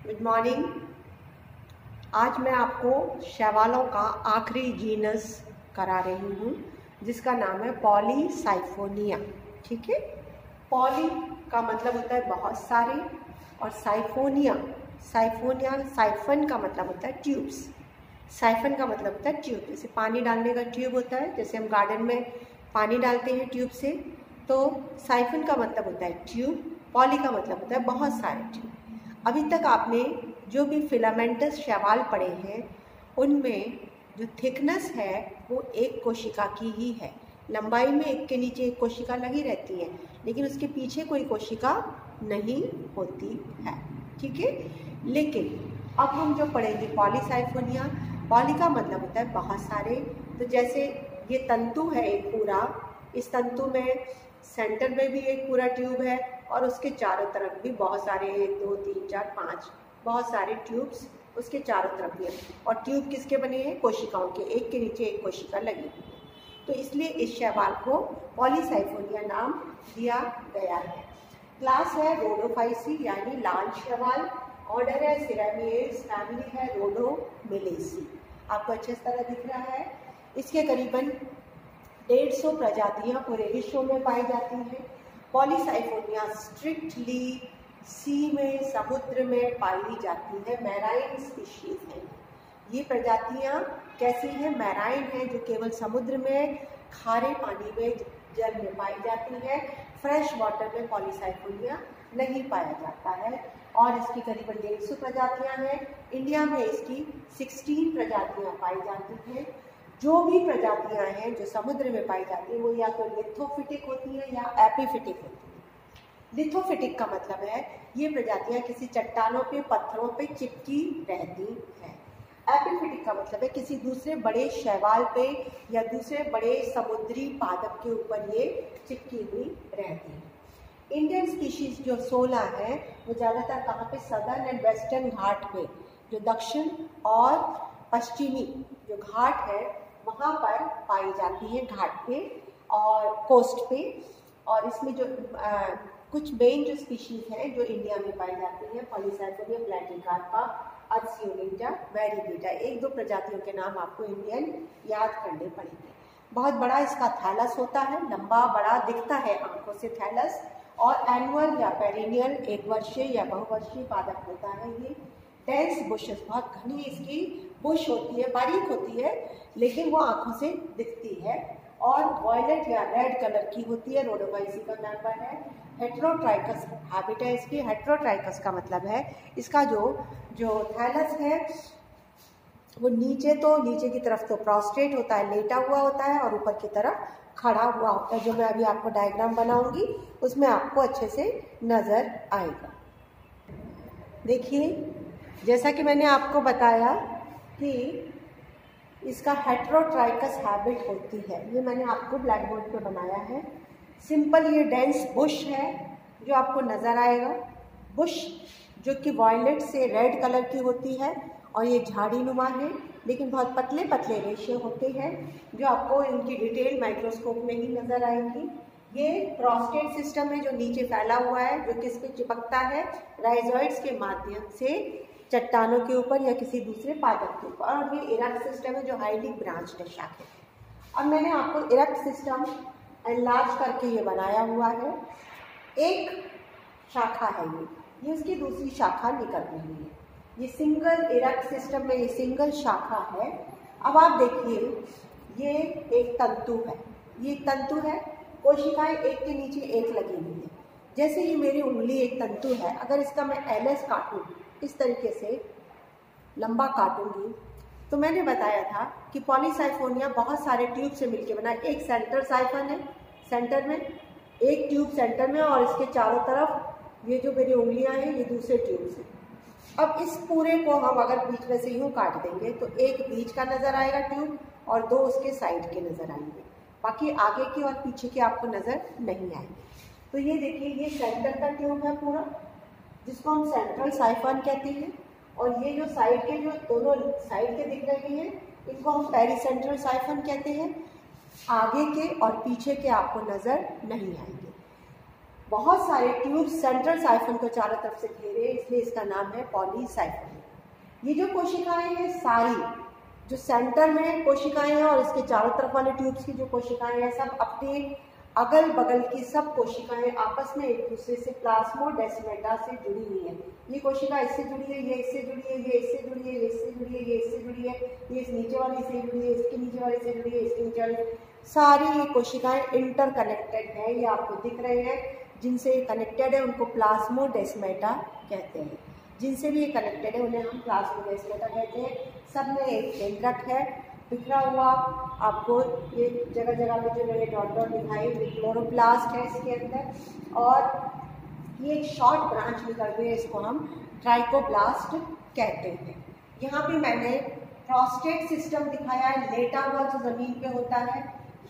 Good morning. आज मैं आपको शैवालों का आखिरी जीनस करा रही हूँ जिसका नाम है पॉलीसाइफोनिया। ठीक है, पॉली का मतलब होता है बहुत सारे और साइफोनिया साइफन का मतलब होता है ट्यूब्स। साइफन का मतलब होता है ट्यूब, जैसे पानी डालने का ट्यूब होता है, जैसे हम गार्डन में पानी डालते हैं ट्यूब से, तो साइफन का मतलब होता है ट्यूब, पॉली का मतलब होता है बहुत सारे ट्यूब। अभी तक आपने जो भी फिलामेंटस शैवाल पढ़े हैं उनमें जो थिकनेस है वो एक कोशिका की ही है। लंबाई में एक के नीचे एक कोशिका लगी रहती है, लेकिन उसके पीछे कोई कोशिका नहीं होती है। ठीक है, लेकिन अब हम जो पढ़ेंगे पॉलीसाइफोनिया, पॉली का मतलब होता है बहुत सारे। तो जैसे ये तंतु है एक पूरा, इस तंतु में सेंटर में भी एक पूरा ट्यूब है और उसके चारों तरफ भी बहुत सारे 1 2 3 4 5 बहुत सारे ट्यूब्स उसके चारों तरफ भी है। और ट्यूब किसके बने हैं? कोशिकाओं के, एक के नीचे एक कोशिका लगी हुई है। तो इसलिए इस शैवाल को पॉलीसाइफोनिया नाम दिया गया है। क्लास है रोडोफाइसी यानी लाल शैवाल, ऑर्डर है सिरामिएड्स, फैमिली है रोडोमिलेसी। आपको अच्छे तरह दिख रहा है। इसके करीबन 150 प्रजातियां पूरे विश्व में पाई जाती हैं। पॉलीसाइफोनिया स्ट्रिक्टली सी में, समुद्र में पाई जाती है, मैराइन स्पीशीज है। ये प्रजातियां कैसी हैं? मैराइन है, जो केवल समुद्र में खारे पानी में जल में पाई जाती है। फ्रेश वाटर में पॉलीसाइफोनिया नहीं पाया जाता है और इसकी करीबन 150 प्रजातियां हैं। इंडिया में इसकी 16 प्रजातियां पाई जाती हैं। जो भी प्रजातियां हैं जो समुद्र में पाई जाती हैं वो या तो लिथोफिटिक होती हैं या एपिफिटिक होती हैं। लिथोफिटिक का मतलब है ये प्रजातियां किसी चट्टानों पे, पत्थरों पे चिपकी रहती हैं। एपिफिटिक का मतलब है किसी दूसरे बड़े शैवाल पे या दूसरे बड़े समुद्री पादप के ऊपर ये चिपकी हुई रहती है। इंडियन स्पीशीज जो 16 है वो ज़्यादातर कहाँ पे? सदर्न एंड वेस्टर्न घाट पे, जो दक्षिण और पश्चिमी जो घाट है वहाँ पर पाई जाती है, घाट पे और कोस्ट पे। और इसमें जो कुछ मेन जो स्पीशीज हैं जो इंडिया में पाई जाती हैं, पॉलीसाइफोनिया प्लैटिकार्पा, अर्सियोनिटा, वेरिगेटा, 1 2 प्रजातियों के नाम आपको इंडियन याद करने पड़ेंगे। बहुत बड़ा इसका थैलस होता है, लंबा बड़ा दिखता है आंखों से थैलस, और एनुअल या पेरिनियल, 1 वर्षीय या बहुवर्षीय पादप होता है ये। डेंस बुशेस, बहुत घनी इसकी बुश होती है, बारीक होती है, लेकिन वो आंखों से दिखती है और वॉयलेट या रेड कलर की होती है। रोडोफाइसी का मेंबर है। हेट्रोट्राइकस हैबिट है इसकी। हेट्रोट्राइकस का मतलब है इसका जो थैलस है वो नीचे की तरफ तो प्रोस्ट्रेट होता है, लेटा हुआ होता है, और ऊपर की तरफ खड़ा हुआ होता है। जो मैं अभी आपको डायग्राम बनाऊंगी उसमें आपको अच्छे से नजर आएगा। देखिए, जैसा कि मैंने आपको बताया कि इसका हेट्रोट्राइकस हैबिट होती है, ये मैंने आपको ब्लैक बोर्ड पे बनाया है। सिंपल ये डेंस बुश है जो आपको नज़र आएगा। बुश जो कि वॉयलेट से रेड कलर की होती है और ये झाड़ी नुमा है, लेकिन बहुत पतले पतले रेशे होते हैं जो आपको इनकी डिटेल माइक्रोस्कोप में ही नज़र आएंगी। ये प्रोस्टेट सिस्टम है जो नीचे फैला हुआ है, जो किस पे चिपकता है? राइजोइड्स के माध्यम से चट्टानों के ऊपर या किसी दूसरे पादप के ऊपर। और ये इरेक्ट सिस्टम है जो हाईली ब्रांच्ड है, शाखे। अब मैंने आपको इरेक्ट सिस्टम एनलार्ज करके ये बनाया हुआ है। एक शाखा है ये उसकी दूसरी शाखा निकल रही है। ये सिंगल इरेक्ट सिस्टम में ये सिंगल शाखा है। अब आप देखिए, ये एक तंतु है, ये तंतु है, कोशिकाएं एक के नीचे एक लगी हुई है। जैसे ये मेरी उंगली एक तंतु है, अगर इसका मैं एलएस काटूं, इस तरीके से लंबा काटूंगी, तो मैंने बताया था कि पॉलीसाइफोनिया बहुत सारे ट्यूब से मिलकर बना। एक सेंटर साइफन है, सेंटर में एक ट्यूब सेंटर में, और इसके चारों तरफ ये जो मेरी उंगलियां हैं ये दूसरे ट्यूब से। अब इस पूरे को हम अगर बीच में से यूं काट देंगे तो एक बीच का नजर आएगा ट्यूब और 2 उसके साइड के नजर आएंगे, बाकी आगे के और पीछे के आपको नजर नहीं आएंगे। तो ये देखिए, ये सेंटर का ट्यूब है पूरा, जिसको हम सेंट्रल साइफन कहते हैं। और ये जो साइड के, जो दोनों साइड के दिख रहे हैं, इनको हम पेरीसेंट्रल साइफन कहते हैं। आगे के और पीछे के आपको नजर नहीं आएंगे। बहुत सारे ट्यूब सेंट्रल साइफन को चारों तरफ से घेरे, इसलिए इसका नाम है पॉलीसाइफोनिया। ये जो कोशिकाएं हैं सारी, जो सेंटर में कोशिकाएं हैं और इसके चारों तरफ वाले ट्यूब्स की जो कोशिकाएं हैं, सब अपने अगल बगल की सब कोशिकाएं आपस में एक दूसरे से प्लाज्मोडेस्माटा से जुड़ी हुई है। ये कोशिका इससे जुड़ी है, ये इससे जुड़ी है, ये इससे जुड़ी है, ये इससे जुड़ी है, ये इससे जुड़ी है, ये इस नीचे वाली से जुड़ी है, इसके नीचे वाली से जुड़ी है, इसके नीचे वाली, सारी ये कोशिकाएं इंटरकनेक्टेड है। ये आपको दिख रहे हैं, जिनसे ये कनेक्टेड है उनको प्लाज्मोडेस्माटा कहते हैं। जिनसे भी ये कनेक्टेड है उन्हें हम प्लाज्मोडेस्माटा कहते हैं। सब में एक केंद्रक है बिखरा हुआ। आपको ये जगह जगह पे जो मैंने डॉट डॉट दिखाई, क्लोरोप्लास्ट है इसके अंदर, और ये एक शॉर्ट ब्रांच निकल रही है, इसको हम ट्राइकोब्लास्ट कहते हैं। यहाँ पे मैंने प्रोस्टेट सिस्टम दिखाया है, लेटा हुआ जो जमीन पे होता है।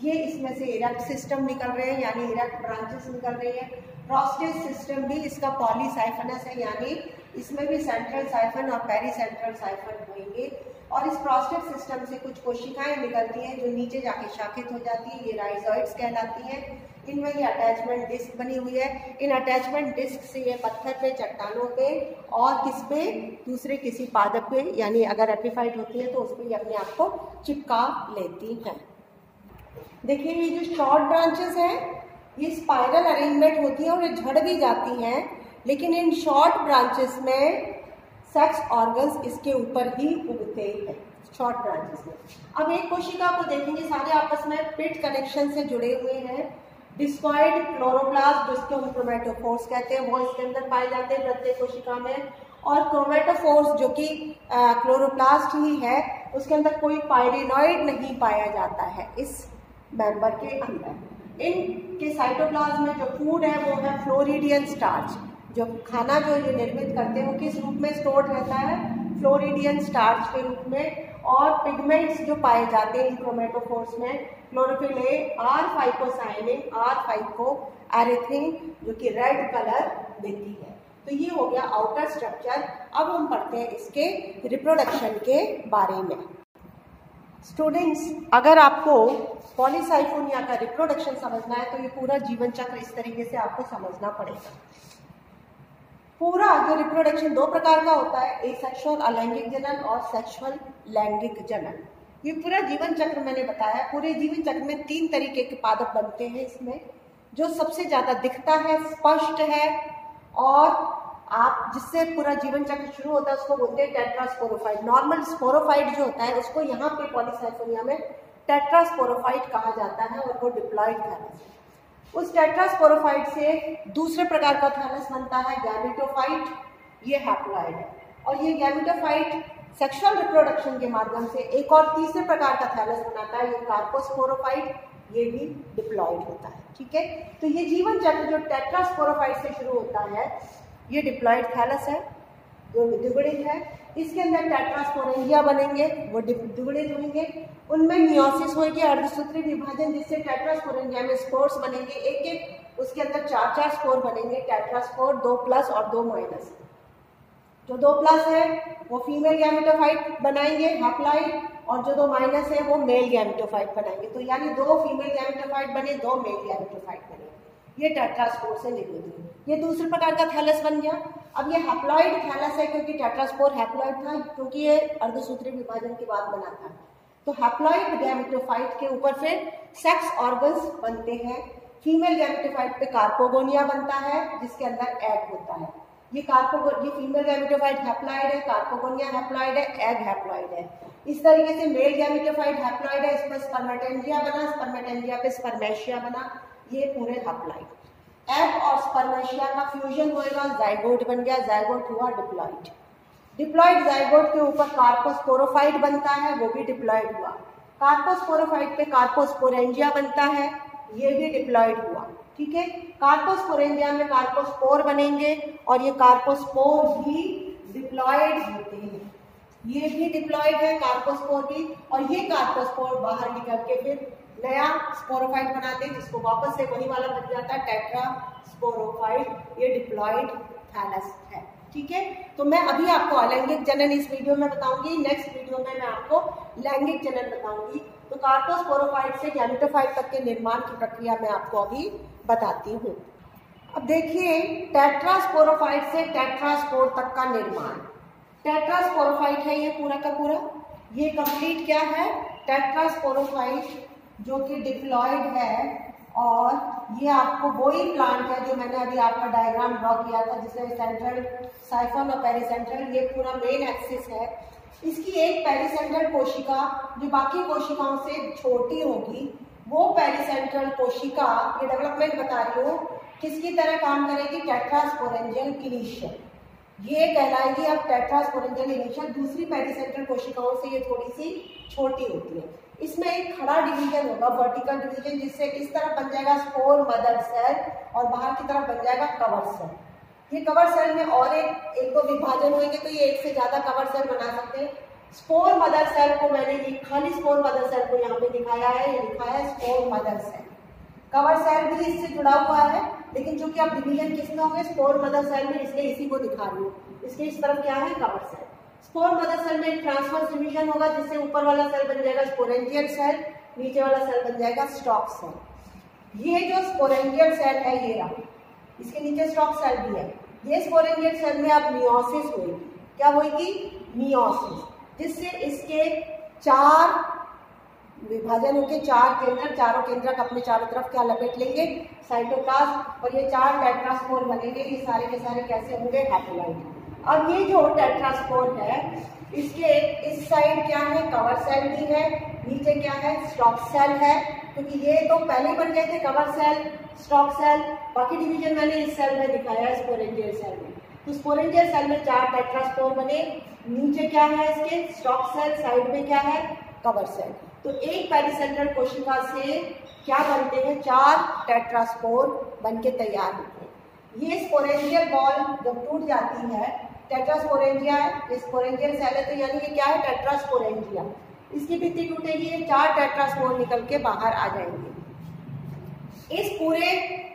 ये इसमें से इरेक्ट सिस्टम निकल रहे हैं, यानी इरेक्ट ब्रांचेस निकल रही है। प्रोस्टेट सिस्टम भी इसका पॉलीसाइफनस है, यानी इसमें भी सेंट्रल साइफन और पेरीसेंट्रल साइफन होंगे। और इस प्रोस्टेट सिस्टम से कुछ कोशिकाएं निकलती हैं जो नीचे जाके शाखित हो जाती है, ये राइजोइड्स कहलाती हैं। इनमें ये अटैचमेंट डिस्क बनी हुई है। इन अटैचमेंट डिस्क से ये पत्थर पे, चट्टानों पे और किस पे, दूसरे किसी पादप पे, यानी अगर एपिफाइट होती है तो उस पर ये अपने आप को चिपका लेती हैं। देखिए ये जो शॉर्ट ब्रांचेस हैं, ये स्पाइरल अरेंजमेंट होती है और ये झड़ भी जाती हैं, लेकिन इन शॉर्ट ब्रांचेस में सेक्स ऑर्गन्स इसके ऊपर ही उगते हैं, शॉर्ट ब्रांचेस में। अब एक कोशिका को देखेंगे, सारे आपस में पिट कनेक्शन से जुड़े हुए हैं। डिस्कॉइड क्लोरोप्लास्ट, जिसको हम क्रोमेटोफोर्स कहते हैं, वो इसके अंदर पाए जाते हैं प्रत्येक कोशिका में। और क्रोमेटोफोर्स जो कि क्लोरोप्लास्ट ही है, उसके अंदर कोई पायरिनॉइड नहीं पाया जाता है इस मेंबर के अंदर। इनके साइटोप्लाज्म में जो फूड है वो है फ्लोरिडियन स्टार्च। जो खाना जो ये निर्मित करते हैं वो किस रूप में स्टोर रहता है, फ्लोरिडियन स्टार्च के रूप में। और पिगमेंट्स जो पाए जाते हैं इन क्रोमेटोफोर्स में, क्लोरोफिल ए, R-फाइकोसाइनिन, R-फाइकोएरिथ्रिन, जो कि रेड कलर देती है। तो ये हो गया आउटर स्ट्रक्चर। अब हम पढ़ते हैं इसके रिप्रोडक्शन के बारे में। स्टूडेंट्स, अगर आपको पॉलीसाइफोनिया का रिप्रोडक्शन समझना है तो ये पूरा जीवन चक्र इस तरीके से आपको समझना पड़ेगा। पूरा जो रिप्रोडक्शन दो प्रकार का होता है, एसेक्सुअल अलैंगिक जनन और सेक्सुअल लैंगिक जनन। ये पूरा जीवन चक्र मैंने बताया। पूरे जीवन चक्र में 3 तरीके के पादप बनते हैं इसमें। जो सबसे ज्यादा दिखता है, स्पष्ट है और आप जिससे पूरा जीवन चक्र शुरू होता है उसको बोलते हैं टेट्रास्पोरोफाइट। नॉर्मल स्पोरोफाइट जो होता है उसको यहाँ पे पॉलीसाइफोनिया में टेट्रास्पोरोफाइट कहा जाता है और वो डिप्लॉइड थैलस है। उस टेट्रास्पोरोफाइट से दूसरे प्रकार का थैलस बनता है गैमेटोफाइट, ये हैप्लॉइड है। और ये गैमेटोफाइट सेक्सुअल रिप्रोडक्शन के माध्यम से एक और तीसरे प्रकार का थैलस बनाता है, ये कार्पोस्पोरोफाइट, ये भी डिप्लॉइड होता है। ठीक है, तो ये जीवन चक्र जो टेट्रास्पोरोफाइट से शुरू होता है, ये डिप्लॉइड थैलस है जो द्विगुणित है। इसके अंदर टेट्रास्पोरेंजिया बनेंगे, वो द्विगुणित होंगे। उनमें मियोसिस होगी, अर्धसूत्री विभाजन, जिससे टेट्रास्पोरेंजिया में स्पोर्स बनेंगे एक एक। उसके अंदर 4-4 स्पोर बनेंगे, टेट्रास्पोर, 2+ और 2-। जो 2+ है वो फीमेल गैमेटोफाइट बनाएंगे हैप्लॉइड, और जो 2- है वो मेल गैमेटोफाइट बनाएंगे। तो यानी 2 फीमेल गैमेटोफाइट बने, 2 मेल गैमेटोफाइट बने। ये टेट्रास्पोर से निर्मित हुई। ये दूसरे प्रकार का थैलस बन गया। अब ये हैप्लॉइड थैलस है क्योंकि टेट्रास्पोर हैप्लॉइड था, क्योंकि ये अर्धसूत्री विभाजन के बाद बना था। तो हैप्लॉइड गैमेटोफाइट के ऊपर फिर सेक्स ऑर्गन्स बनते हैं। फीमेल गैमेटोफाइट पे कार्पोगोनिया बनता है जिसके अंदर एग होता है। ये फीमेल गैमेटोफाइट हैप्लॉइड है, कार्पोगोनिया हैप्लॉइड है, एग हैप्लॉइड है। इस तरीके से मेल गैमेटोफाइट हैप्लॉइड है, इस पर स्पर्मेटेंजिया बना, स्पर्मेटेंजिया पे स्पर्मेशिया बना, ये पूरे हैप्लॉइड। एग और स्पर्मेशिया का फ्यूजन होएगा, जाइगोट बन गया, जाइगोट हुआ डिप्लॉइड। डिप्लॉइड जाइगोट के ऊपर कार्पोस्पोरोफाइट बनता है, वो भी डिप्लॉइड हुआ। कार्पोस्पोरोफाइट पे कार्पोस्पोरेंजिया बनता है, ये भी डिप्लॉइड हुआ। ठीक है, कार्पोस्पोरेंजिया में कार्पोस्पोर बनेंगे और ये कार्पोस्पोर भी डिप्लॉइड होते हैं। ये भी डिप्लॉइड है कार्पोस्पोर भी, और ये कार्पोस्पोर बाहर निकल के फिर नया स्पोरोफाइट बनाते हैं जिसको वापस से वही वाला बन जाता है टेट्रास्पोरोफाइट। ये डिप्लॉइड थैलस है। ठीक है, तो मैं अभी आपको अलैंगिक जनन इस वीडियो में बताऊंगी, नेक्स्ट वीडियो में मैं आपको लैंगिक जनन बताऊंगी। तो कार्पोस्पोरोफाइट से गैमेटोफाइट तक के निर्माण की प्रक्रिया मैं आपको अभी बताती हूँ। अब देखिए टेट्रास्पोरोफाइट से टेट्रास्पोर तक का निर्माण। टेट्रास्पोरोफाइट है ये पूरा का पूरा, ये कंप्लीट क्या है, टेट्रास्पोरोफाइट जो कि डिप्लॉयड है। और ये आपको वही प्लांट है जो मैंने अभी आपका डायग्राम ड्रॉ किया था, जिसमें सेंट्रल साइफन और पेरिसेंट्रल, ये पूरा मेन एक्सिस है। इसकी एक पेरिसेंट्रल कोशिका जो बाकी कोशिकाओं से छोटी होगी, वो पेरिसेंट्रल कोशिका, ये डेवलपमेंट बता रही हूँ, किसकी तरह काम करेगी, टेट्रास्पोरेंजियल इनिशियल। ये कहलाएगी अब टेट्रास्पोरेंजियल इनिशियल। दूसरी पेरिसेंट्रल कोशिकाओं से ये थोड़ी सी छोटी होती है। इसमें एक खड़ा डिवीजन होगा, वर्टिकल डिवीजन, जिससे इस तरफ बन जाएगा स्पोर मदर सेल और बाहर की तरफ बन जाएगा कवर सेल। ये कवर सेल में और एक दो विभाजन होंगे तो ये एक से ज्यादा कवर सेल बना सकते हैं। स्पोर मदर सेल को मैंने खाली स्पोर मदर सेल को यहाँ पे दिखाया है, ये लिखा है spore mother cell. Cover cell भी इससे जुड़ा हुआ है, लेकिन चूंकि आप डिवीजन किसमें होंगे, स्पोर मदर सेल में, इसलिए इसी को दिखा रही हूँ। इसके इस तरफ क्या है, cover cell. Spore mother cell में एक ट्रांसवर्स डिवीजन होगा, जिससे ऊपर वाला सेल बन जाएगा स्पोरेंजियल सेल, नीचे वाला सेल बन जाएगा स्टॉक सेल। ये जो स्पोरेंजियल सेल है ये रहा, इसके नीचे स्टॉक सेल भी है। ये स्पोरेंजियल सेल में अब मियोसिस होगी। क्या होगी, मियोसिस, जिससे इसके 4 विभाजन होके 4 केंद्रक, चारों केंद्रक अपने चारों तरफ क्या लपेट लेंगे, साइटोप्लाज्म, और ये 4 टेट्रास्पोर बनेंगे। ये सारे के सारे कैसे होंगे, हैप्लोइड। अब ये जो टेट्रास्पोर है, इसके इस साइड क्या है, कवर सेल भी है, नीचे क्या है, स्टॉक सेल है, क्योंकि ये तो पहले बन गए थे, कवर सेल, स्टॉक सेल। बाकी डिवीजन मैंने इस सेल में दिखाया है, स्पोरेंजियल सेल में। तो स्पोरेंजियल सेल में 4 टेट्रास्पोर बने, नीचे क्या है इसके, स्टॉक सेल, साइड में क्या है, कवर सेल। तो एक पेरिसेंट्रल कोशिका से क्या बनते हैं, 4 टेट्रास्पोर बनके तैयार होते हैं। ये स्पोरेंजियल बॉल जब टूट जाती है, टेट्रास्पोरेंजिया है, ये स्पोरेंजियल सेल है, तो यानी ये क्या है, टेट्रास्पोरेंजिया। इसकी भित्ति टूटेगी, ये 4 टेट्रास्पोर निकल के बाहर आ जाएंगे। इस पूरे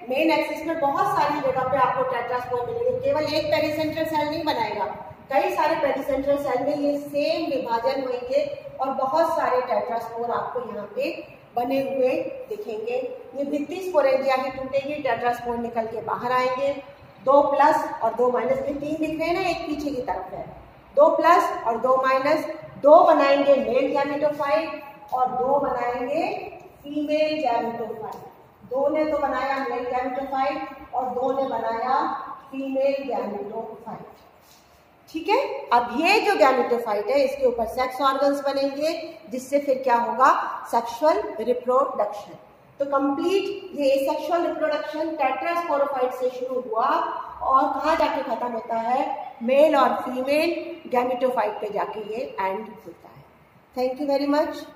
मेन एक्सिस में बहुत सारी जगह पे आपको टेट्रास्पोर मिलेंगे। केवल एक पेरिसेंट्रल सेल नहीं बनाएगा, कई सारे पेरिसेंट्रल सेल में ये सेम विभाजन होंगे और बहुत सारे टेट्रास्पोर आपको यहाँ पे बने हुए दिखेंगे। ये भित्ति स्पोरेंजिया की टूटेगी, टेट्रास्पोर निकल के बाहर आएंगे। 2 प्लस और 2 माइनस के 3 दिख रहे हैं ना, एक पीछे की तरफ है। 2 प्लस और 2 माइनस, 2 बनाएंगे मेल गैमेटोफाइट और 2 बनाएंगे फीमेल गैमेटोफाइट। 2 ने तो बनाया मेल गैमेटोफाइट और 2 ने बनाया फीमेल गैमेटोफाइट। ठीक है। अब ये जो गैमेटोफाइट है, इसके ऊपर सेक्स ऑर्गन्स बनेंगे, जिससे फिर क्या होगा, सेक्सुअल रिप्रोडक्शन। तो कंप्लीट ये सेक्सुअल रिप्रोडक्शन टेट्रास्पोरोफाइट से शुरू हुआ और कहाँ जाके खत्म होता है, मेल और फीमेल गैमेटोफाइट पे जाके ये एंड होता है। Thank you very much.